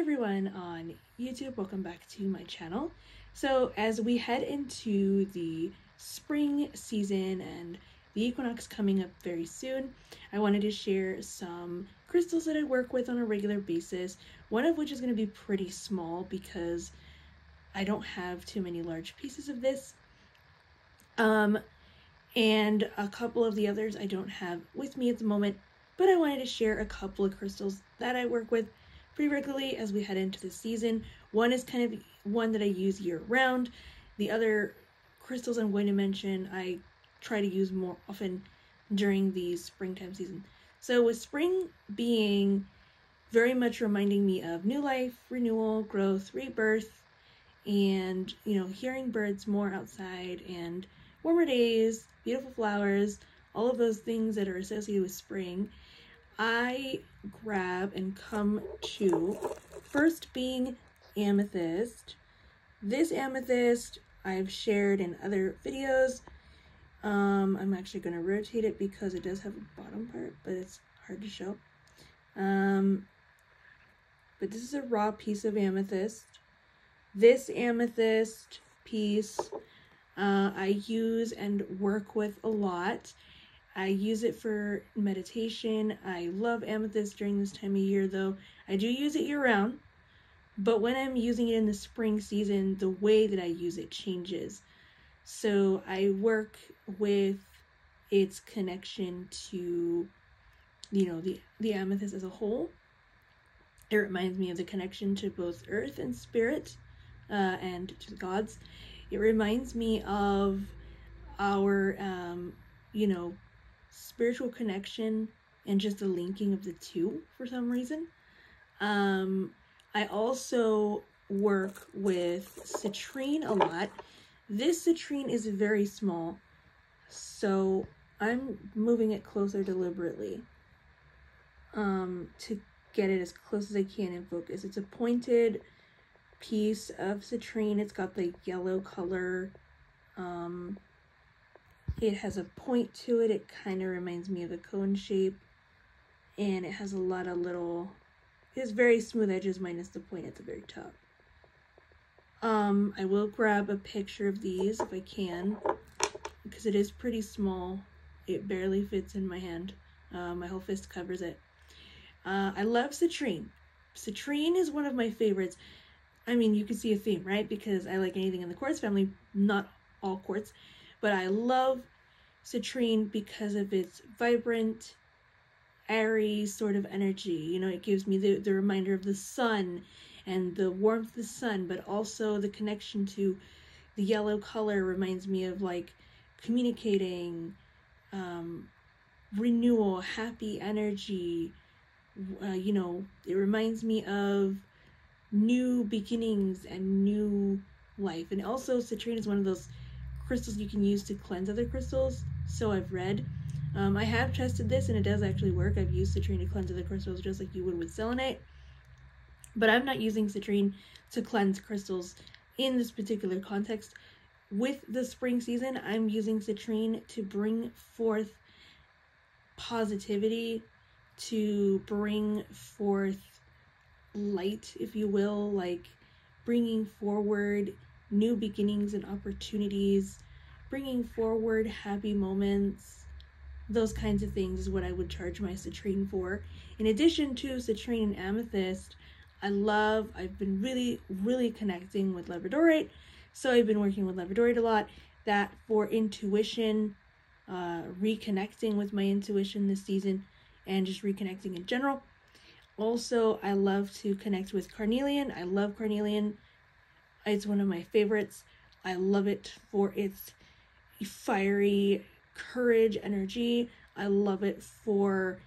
everyone on YouTube, welcome back to my channel. So as we head into the spring season and the equinox coming up very soon, I wanted to share some crystals that I work with on a regular basis, one of which is going to be pretty small because I don't have too many large pieces of this. And a couple of the others I don't have with me at the moment, but I wanted to share a couple of crystals that I work with pretty regularly as we head into the season. One is kind of one that I use year round. The other crystals I'm going to mention I try to use more often during the springtime season. So with spring being very much reminding me of new life, renewal, growth, rebirth, and hearing birds more outside and warmer days, beautiful flowers, all of those things that are associated with spring, I grab and come to first being amethyst. This amethyst I've shared in other videos. I'm actually going to rotate it because it does have a bottom part, but it's hard to show. But this is a raw piece of amethyst. This amethyst piece I use and work with a lot. I use it for meditation. I love amethyst during this time of year, though. I do use it year round, but when I'm using it in the spring season, the way that I use it changes. So I work with its connection to, the amethyst as a whole. It reminds me of the connection to both earth and spirit, and to the gods. It reminds me of our, spiritual connection and just the linking of the two for some reason. I also work with citrine a lot. This citrine is very small, so I'm moving it closer deliberately to get it as close as I can in focus. It's a pointed piece of citrine. It's got the yellow color. It has a point to it. It kind of reminds me of a cone shape, and it has a lot of it has very smooth edges minus the point at the very top. I will grab a picture of these if I can, because it is pretty small. It barely fits in my hand. My whole fist covers it. I love citrine. Citrine is one of my favorites. I mean, you can see a theme, right? Because I like anything in the quartz family, not all quartz, but I love citrine because of its vibrant, airy sort of energy. It gives me the reminder of the sun and the warmth of the sun, but also the connection to the yellow color reminds me of like communicating, renewal, happy energy. It reminds me of new beginnings and new life. And also citrine is one of those crystals you can use to cleanse other crystals, so I've read. I have tested this and it does actually work. I've used citrine to cleanse other crystals just like you would with selenite, but I'm not using citrine to cleanse crystals in this particular context. With the spring season, I'm using citrine to bring forth positivity, to bring forth light, if you will, like bringing forward new beginnings and opportunities, bringing forward happy moments. Those kinds of things is what I would charge my citrine for. In addition to citrine and amethyst, I've been really connecting with labradorite, so I've been working with labradorite a lot. That for intuition, reconnecting with my intuition this season, and just reconnecting in general. Also, I love to connect with carnelian. I love carnelian. It's one of my favorites. I love it for its fiery courage energy. I love it for,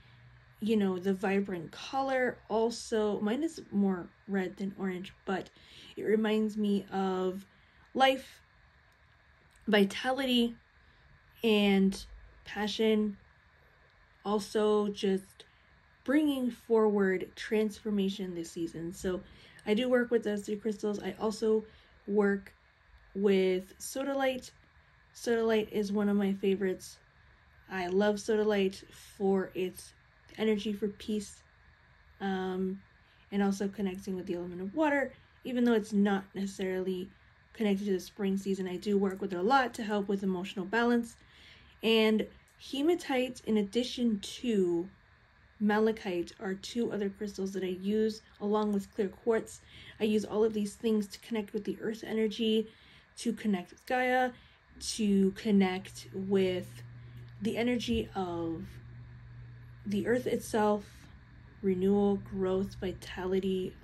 the vibrant color. Also, mine is more red than orange, but it reminds me of life, vitality, and passion. Also, just bringing forward transformation this season. So I do work with those three crystals. I also work with sodalite. Sodalite is one of my favorites. I love sodalite for its energy for peace. and also connecting with the element of water, even though it's not necessarily connected to the spring season. I do work with it a lot to help with emotional balance. And hematite, in addition to malachite, are two other crystals that I use along with clear quartz. I use all of these things to connect with the earth energy, to connect with Gaia, to connect with the energy of the earth itself, renewal, growth, vitality,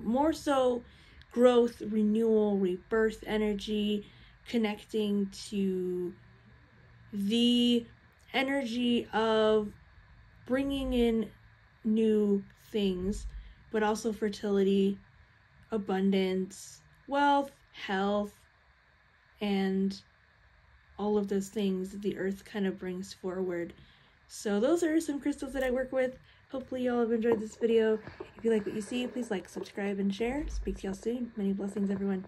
more so growth, renewal, rebirth energy, connecting to the energy of bringing in new things, but also fertility, abundance, wealth, health, and all of those things that the earth kind of brings forward. So those are some crystals that I work with. Hopefully y'all have enjoyed this video. If you like what you see, please like, subscribe, and share. Speak to y'all soon. Many blessings, everyone.